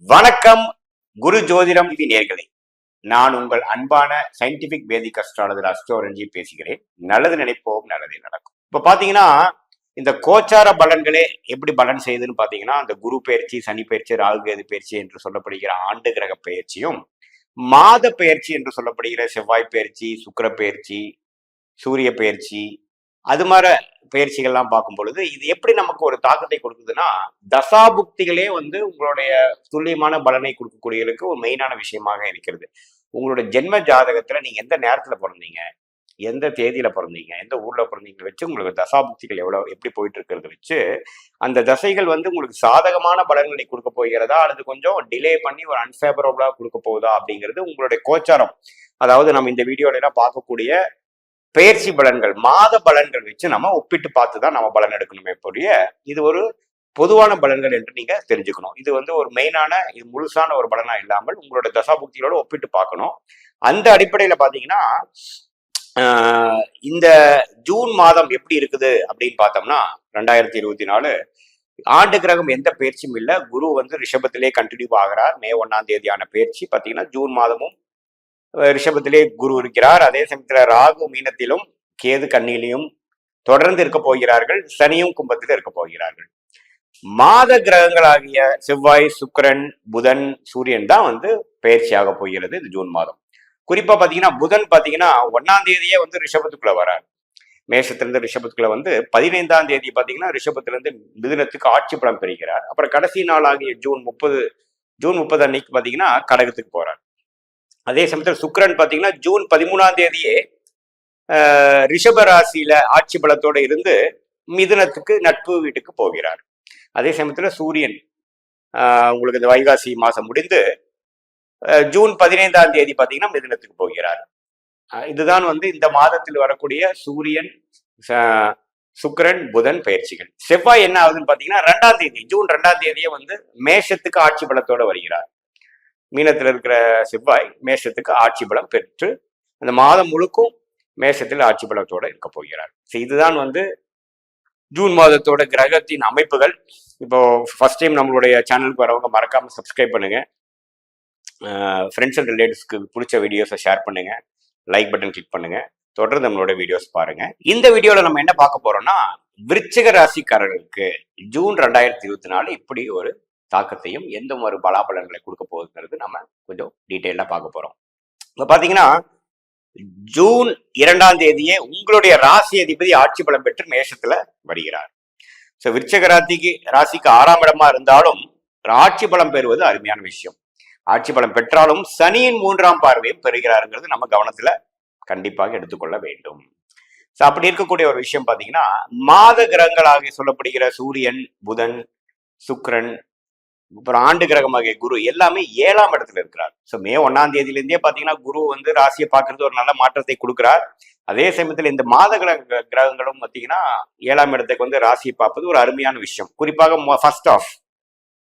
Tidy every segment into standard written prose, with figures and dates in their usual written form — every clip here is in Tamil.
வணக்கம் குரு ஜோதிடம் நேயர்களே. நான் உங்கள் அன்பான சயின்டிபிக் வேதிக் அஸ்ட்ராலஜர் அஸ்ட்ரோரஞ்சி பேசுகிறேன். நல்லது நினைப்போம், நல்லதே நடக்கும். இப்ப பாத்தீங்கன்னா இந்த கோச்சார பலன்களே எப்படி பலன் செய்யுதுன்னு பாத்தீங்கன்னா, அந்த குரு பயிற்சி, சனி பயிற்சி, ராகு கேது பயிற்சி என்று சொல்லப்படுகிற ஆண்டு கிரக பயிற்சியும், மாத பயிற்சி என்று சொல்லப்படுகிற செவ்வாய் பயிற்சி, சுக்கிர பயிற்சி, சூரிய பயிற்சி, அது மாதிரி பயிற்சிகள்லாம் பார்க்கும் பொழுது இது எப்படி நமக்கு ஒரு தாக்கத்தை கொடுக்குதுன்னா, தசாபுக்திகளே உங்களுடைய துல்லியமான பலனை கொடுக்கக்கூடியதுக்கு ஒரு மெயினான விஷயமாக இருக்கிறது. உங்களோட ஜென்ம ஜாதகத்துல நீங்க எந்த நேரத்துல பிறந்தீங்க, எந்த தேதியில பிறந்தீங்க, எந்த ஊர்ல பிறந்தீங்க வச்சு உங்களுக்கு தசாபுக்திகள் எப்படி போயிட்டு இருக்கிறத வச்சு அந்த தசைகள் உங்களுக்கு சாதகமான பலன்களை கொடுக்க போகிறதா அல்லது கொஞ்சம் டிலே பண்ணி ஒரு அன்ஃபேவரபிளா கொடுக்க போகுதா அப்படிங்கிறது உங்களுடைய கோச்சாரம். அதாவது நம்ம இந்த வீடியோல எல்லாம் பார்க்கக்கூடிய பெயர்ச்சி பலன்கள், மாத பலன்கள் வச்சு நம்ம ஒப்பிட்டு பார்த்து தான் நம்ம பலன் எடுக்கணுமே போலிய இது ஒரு பொதுவான பலன்கள் என்று நீங்க தெரிஞ்சுக்கணும். இது ஒரு மெயினான, இது முழுசான ஒரு பலனா இல்லாமல் உங்களோட தசாபுக்திகளோட ஒப்பிட்டு பார்க்கணும். அந்த அடிப்படையில பாத்தீங்கன்னா இந்த ஜூன் மாதம் எப்படி இருக்குது அப்படின்னு பார்த்தோம்னா, 2024 ஆண்டு கிரகம் எந்த பயிற்சியும் இல்லை. குரு ரிஷபத்திலே கண்டினியூ ஆகிறார். மே 1ஆம் தேதியான பயிற்சி பாத்தீங்கன்னா ஜூன் மாதமும் ரிஷபத்திலே குரு இருக்கிறார். அதே சமயத்துல ராகு மீனத்திலும் கேது கன்னியிலையும் தொடர்ந்து இருக்க போகிறார்கள். சனியும் கும்பத்தில் இருக்க போகிறார்கள். மாத கிரகங்களாகிய செவ்வாய், சுக்கிரன், புதன், சூரியன் தான் பயிற்சியாக போகிறது இந்த ஜூன் மாதம். குறிப்பா பாத்தீங்கன்னா புதன் பாத்தீங்கன்னா 1ஆம் தேதியே ரிஷபத்துக்குள்ள வரார். மேஷத்திலிருந்து ரிஷபத்துக்குள்ள 15ஆம் தேதி பாத்தீங்கன்னா ரிஷபத்திலிருந்து மிதுனத்துக்கு ஆட்சி பலம் பெறுகிறார். அப்புறம் கடைசி நாள் ஆகிய ஜூன் 30 அன்னைக்கு பாத்தீங்கன்னா கடகத்துக்கு போறார். அதே சமயத்தில் சுக்கிரன் பாத்தீங்கன்னா ஜூன் 13ஆம் தேதியே ரிஷப ராசியில ஆட்சி பலத்தோட இருந்து மிதுனத்துக்கு நட்பு வீட்டுக்கு போகிறார். அதே சமயத்துல சூரியன் உங்களுக்கு இந்த வைகாசி மாசம் முடிந்து ஜூன் 15ஆம் தேதி பாத்தீங்கன்னா மிதுனத்துக்கு போகிறார். இதுதான் இந்த மாதத்தில் வரக்கூடிய சூரியன், சுக்கிரன், புதன் பயிற்சிகள். செவ்வாய் என்ன ஆகுதுன்னு பாத்தீங்கன்னா 2ஆம் தேதி, ஜூன் 2ஆம் தேதியே மேஷத்துக்கு ஆட்சி பலத்தோட வருகிறார். மீனத்தில் இருக்கிற செவ்வாய் மேஷத்துக்கு ஆட்சி பலம் பெற்று அந்த மாதம் முழுக்கும் மேஷத்தில் ஆட்சி பலத்தோட இருக்க போகிறார். இதுதான் ஜூன் மாதத்தோட கிரகத்தின் அமைப்புகள். இப்போ ஃபர்ஸ்ட் டைம் நம்மளுடைய சேனலுக்கு வரவங்க மறக்காம சப்ஸ்கிரைப் பண்ணுங்க. ஃப்ரெண்ட்ஸ் அண்ட் ரிலேட்டிவ்ஸ்க்கு பிடிச்ச வீடியோஸை ஷேர் பண்ணுங்க. லைக் பட்டன் கிளிக் பண்ணுங்க. தொடர்ந்து நம்மளோட வீடியோஸ் பாருங்க. இந்த வீடியோல நம்ம என்ன பார்க்க போறோம்னா, விருச்சிக ராசிக்காரர்களுக்கு ஜூன் 2024 இப்படி ஒரு தாக்கத்தையும் எந்த ஒரு பலாபலன்களை கொடுக்க போகுதுங்கிறது நம்ம கொஞ்சம் டீட்டெயிலா பார்க்க போறோம். இப்ப பாத்தீங்கன்னா ஜூன் 2ஆம் தேதியே உங்களுடைய ராசி அதிபதி ஆட்சி பலம் பெற்று மேஷத்துல வருகிறார். ஸோ விருச்சிக ராசிக்கு 6ஆம் இடமா இருந்தாலும் ஆட்சி பலம் பெறுவது அருமையான விஷயம். ஆட்சி பலம் பெற்றாலும் சனியின் 3ஆம் பார்வையும் பெறுகிறாருங்கிறது நம்ம கவனத்துல கண்டிப்பாக எடுத்துக்கொள்ள வேண்டும். ஸோ அப்படி இருக்கக்கூடிய ஒரு விஷயம் பாத்தீங்கன்னா, மாத கிரகங்களாக சொல்லப்படுகிற சூரியன், புதன், சுக்கிரன், அப்புறம் ஆண்டு கிரகமாகிய குரு எல்லாமே 7ஆம் இடத்துல இருக்கிறார். ஸோ மே 1ஆம் தேதியிலிருந்தே பாத்தீங்கன்னா குரு ராசியை பார்க்கறது ஒரு நல்ல மாற்றத்தை கொடுக்கிறார். அதே சமயத்துல இந்த மாத கிரகங்களும் பாத்தீங்கன்னா 7ஆம் இடத்துக்கு ராசியை பார்ப்பது ஒரு அருமையான விஷயம். குறிப்பாக ஃபர்ஸ்ட் ஆஃப்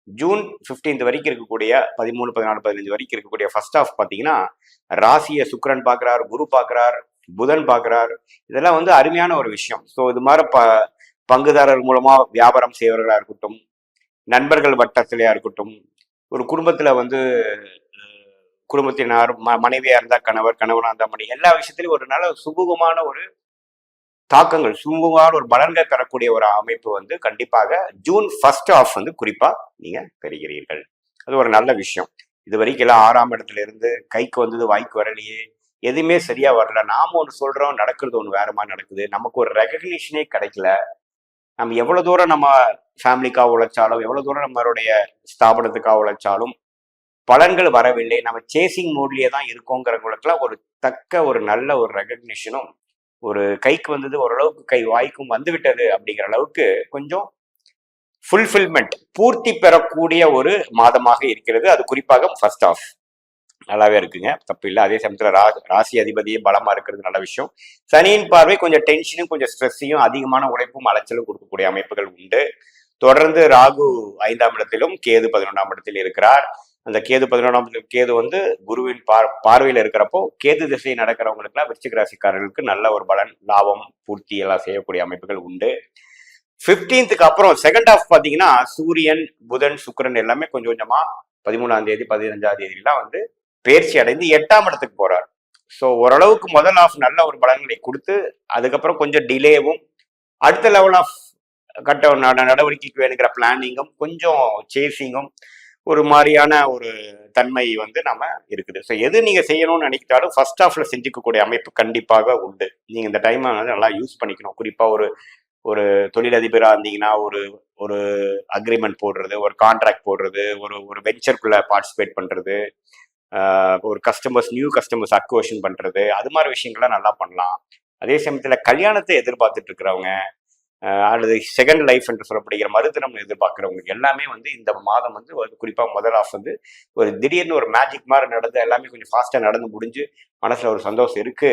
ஜூன் 15 வரைக்கும் இருக்கக்கூடிய 13, 14, 15 வரைக்கும் இருக்கக்கூடிய ஃபர்ஸ்ட் ஆஃப் பாத்தீங்கன்னா ராசியை சுக்கிரன் பார்க்கிறார், குரு பார்க்கிறார், புதன் பார்க்கிறார். இதெல்லாம் அருமையான ஒரு விஷயம். ஸோ இது மாதிரி பங்குதாரர் மூலமா வியாபாரம் செய்வர்களா இருக்கட்டும், நண்பர்கள் வட்டத்திலேயா இருக்கட்டும், ஒரு குடும்பத்துல குடும்பத்தினார், மனைவியா இருந்தா கணவர், கணவனா இருந்தா மனைவி, எல்லா விஷயத்திலும் ஒரு நல்ல சுமூகமான ஒரு தாக்கங்கள், சுமூகமான ஒரு பலன்கள் தரக்கூடிய ஒரு அமைப்பு கண்டிப்பாக ஜூன் ஃபர்ஸ்ட் ஆஃப் குறிப்பா நீங்க பெறுகிறீர்கள். அது ஒரு நல்ல விஷயம். இது வரைக்கும் எல்லாம் 6ஆம் இடத்துல இருந்து கைக்கு வந்தது வாய்க்கு வரலையே, எதுவுமே சரியா வரல, நாம ஒன்று சொல்றோம், நடக்கிறது ஒன்று வேற மாதிரி நடக்குது, நமக்கு ஒரு ரெகக்னிஷனே கிடைக்கல, நம்ம எவ்வளவு தூரம் நம்ம ஃபேமிலிக்காக உழைச்சாலும், எவ்வளவு தூரம் நம்மளுடைய ஸ்தாபனத்துக்காக உழைச்சாலும் பலன்கள் வரவில்லை, நம்ம சேசிங் மோட்லயே தான் இருக்கோங்கிறவங்களுக்குலாம் ஒரு நல்ல ஒரு ரெகக்னிஷனும், ஒரு கைக்கு வந்தது ஓரளவுக்கு கை வாய்க்கும் வந்துவிட்டது அப்படிங்கிற அளவுக்கு கொஞ்சம் ஃபுல்ஃபில்மெண்ட், பூர்த்தி பெறக்கூடிய ஒரு மாதமாக இருக்கிறது. அது குறிப்பாக ஃபர்ஸ்ட் ஆஃப் நல்லாவே இருக்குங்க, தப்பு இல்லை. அதே சமயத்துல ராசி அதிபதியும் பலமா இருக்கிறது நல்ல விஷயம். சனியின் பார்வை கொஞ்சம் டென்ஷனும், கொஞ்சம் ஸ்ட்ரெஸ்ஸையும், அதிகமான உழைப்பும் அலைச்சலும் கொடுக்கக்கூடிய அமைப்புகள் உண்டு. தொடர்ந்து ராகு 5ஆம் இடத்திலும் கேது 11ஆம் இடத்தில் இருக்கிறார். அந்த கேது 11ஆம் கேது குருவின் பார்வையில் இருக்கிறப்போ கேது திசை நடக்கிறவங்களுக்குலாம் விருச்சிக ராசிக்காரர்களுக்கு நல்ல ஒரு பலன், லாபம், பூர்த்தி எல்லாம் செய்யக்கூடிய அமைப்புகள் உண்டு. 15க்கு அப்புறம் செகண்ட் ஹாஃப் பாத்தீங்கன்னா சூரியன், புதன், சுக்கிரன் எல்லாமே கொஞ்சம் கொஞ்சமா 13ஆம் தேதி 15ஆம் தேதியெல்லாம் வந்து பயிற்சி அடைந்து 8ஆம் இடத்துக்கு போறார். ஸோ ஓரளவுக்கு முதல் ஹாஃப் நல்ல ஒரு பலன்களை கொடுத்து அதுக்கப்புறம் கொஞ்சம் டிலேவும் அடுத்த லெவல் ஆஃப் கட்ட நடவடிக்கைக்கு வேணுங்கிற பிளானிங்கும் கொஞ்சம் சேசிங்கும் ஒரு மாதிரியான ஒரு தன்மை வந்து நம்ம இருக்குது. ஸோ எது நீங்க செய்யணும்னு நினைக்கிட்டாலும் ஃபர்ஸ்ட் ஹாஃப்ல செஞ்சுக்கக்கூடிய அமைப்பு கண்டிப்பாக உண்டு. நீங்க இந்த டைம் வந்து நல்லா யூஸ் பண்ணிக்கணும். குறிப்பா ஒரு ஒரு தொழிலதிபராக இருந்தீங்கன்னா ஒரு ஒரு அக்ரிமெண்ட் போடுறது, ஒரு கான்ட்ராக்ட் போடுறது, ஒரு ஒரு வெஞ்சருக்குள்ள பார்ட்டிசிபேட் பண்றது, ஒரு நியூ கஸ்டமர்ஸ் அக்வஷன் பண்றது, அது மாதிரி விஷயங்கள்லாம் நல்லா பண்ணலாம். அதே சமயத்துல கல்யாணத்தை எதிர்பார்த்துட்டு இருக்கிறவங்க அல்லது செகண்ட் லைஃப் என்று சொல்லப்படுகிற மறுதினம் எதிர்பார்க்கிறவங்களுக்கு எல்லாமே வந்து இந்த மாதம் வந்து குறிப்பா முதல் ஆஃப் வந்து ஒரு திடீர்னு ஒரு மேஜிக் மாதிரி நடந்து எல்லாமே கொஞ்சம் ஃபாஸ்டா நடந்து முடிஞ்சு மனசுல ஒரு சந்தோஷம் இருக்கு.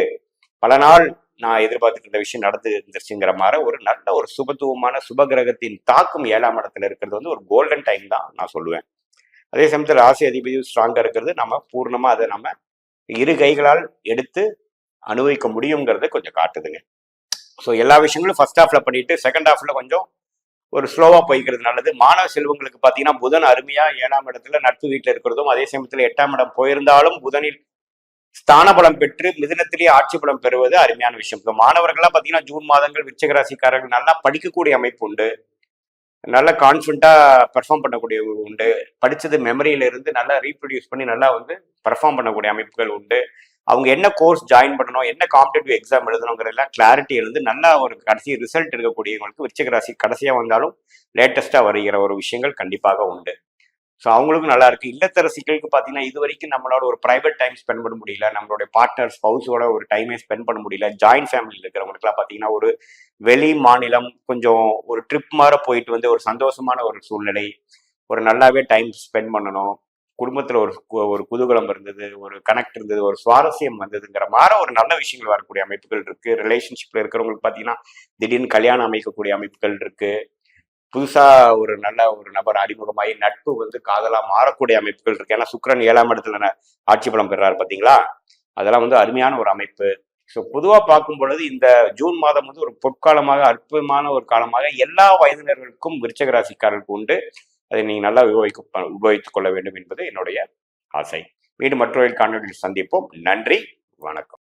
பல நாள் நான் எதிர்பார்த்துட்டு இருந்த விஷயம் நடந்து இருந்துச்சுங்கிற மாதிரி ஒரு நல்ல ஒரு சுபத்துவமான சுபகிரகத்தின் தாக்கம் 7ஆம் இடத்துல இருக்கிறது வந்து ஒரு கோல்டன் டைம் தான் நான் சொல்லுவேன். அதே சமயத்தில் ராசி அதிபதியும் ஸ்ட்ராங்கா இருக்கிறது நம்ம பூர்ணமா அதை நம்ம இரு கைகளால் எடுத்து அனுபவிக்க முடியுங்கிறத கொஞ்சம் காட்டுதுங்க. ஸோ எல்லா விஷயங்களும் ஃபர்ஸ்ட் ஹாஃப்ல பண்ணிட்டு செகண்ட் ஹாஃப்ல கொஞ்சம் ஒரு ஸ்லோவா போய்க்கிறது நல்லது. மாணவ செல்வங்களுக்கு பார்த்தீங்கன்னா புதன் அருமையா 7ஆம் இடத்துல நட்பு வீட்டில் இருக்கிறதும் அதே சமயத்தில் 8ஆம் இடம் போயிருந்தாலும் புதனில் ஸ்தான பலம் பெற்று மிதுனத்திலேயே ஆட்சி பலம் பெறுவது அருமையான விஷயம். இப்போ மாணவர்கள்லாம் பார்த்தீங்கன்னா ஜூன் மாதங்கள் விருச்சிக ராசிக்காரர்கள் நல்லா படிக்கக்கூடிய அமைப்பு உண்டு, நல்லா கான்ஃபிடண்டா பெர்ஃபார்ம் பண்ணக்கூடிய உண்டு, படிச்சது மெமரியில இருந்து நல்லா ரீப்ரொடியூஸ் பண்ணி நல்லா வந்து பெர்ஃபார்ம் பண்ணக்கூடிய அமைப்புகள் உண்டு. அவங்க என்ன கோர்ஸ் ஜாயின் பண்ணணும், என்ன காம்படிட்டிவ் எக்ஸாம் எழுதணுங்கிறதெல்லாம் கிளாரிட்டி இருந்து நல்லா ஒரு கடைசி ரிசல்ட் எடுக்கக்கூடியவங்களுக்கு விருச்சிக ராசி கடைசியா வந்தாலும் லேட்டஸ்டா வருகிற ஒரு விஷயங்கள் கண்டிப்பாக உண்டு. ஸோ அவங்களுக்கும் நல்லா இருக்கு. இல்லத்தரசிகளுக்கு பார்த்தீங்கன்னா இது வரைக்கும் நம்மளோட ஒரு பிரைவேட் டைம் ஸ்பெண்ட் பண்ண முடியல, நம்மளுடைய பார்ட்னர் ஸ்பௌஸோட ஒரு டைமே ஸ்பெண்ட் பண்ண முடியல. ஜாயின்ட் ஃபேமிலியில் இருக்கிறவங்களுக்குலாம் பார்த்தீங்கன்னா ஒரு வெளி மாநிலம் கொஞ்சம் ஒரு ட்ரிப் மாதிரி போயிட்டு வந்து ஒரு சந்தோஷமான ஒரு சூழ்நிலை, ஒரு நல்லாவே டைம் ஸ்பெண்ட் பண்ணணும், குடும்பத்தில் ஒரு ஒரு குதூகலம் இருந்தது, ஒரு கனெக்ட் இருந்தது, ஒரு சுவாரஸ்யம் வந்ததுங்கிற மாதிரி ஒரு நல்ல விஷயங்கள் வரக்கூடிய அமைப்புகள் இருக்கு. ரிலேஷன்ஷிப்ல இருக்கிறவங்களுக்கு பார்த்தீங்கன்னா திடீர்னு கல்யாணம் அமைக்கக்கூடிய அமைப்புகள் இருக்கு. புதுசா ஒரு நல்ல ஒரு நபர் அறிமுகமாகி நட்பு வந்து காதலா மாறக்கூடிய அமைப்புகள் இருக்கு. ஏன்னா சுக்கிரன் 7ஆம் இடத்துல ஆட்சி பலம் பெறாரு பார்த்தீங்களா, அதெல்லாம் வந்து அருமையான ஒரு அமைப்பு. ஸோ பொதுவாக பார்க்கும் பொழுது இந்த ஜூன் மாதம் வந்து ஒரு பொற்காலமாக அற்புதமான ஒரு காலமாக எல்லா வயதினர்களுக்கும் விருச்சிக ராசிக்காரர்களுக்கு உண்டு. அதை நீங்க நல்லா உபயோகித்துக் கொள்ள வேண்டும் என்பது என்னுடைய ஆசை. மீண்டும் மற்றொரு காணொலியில் சந்திப்போம். நன்றி, வணக்கம்.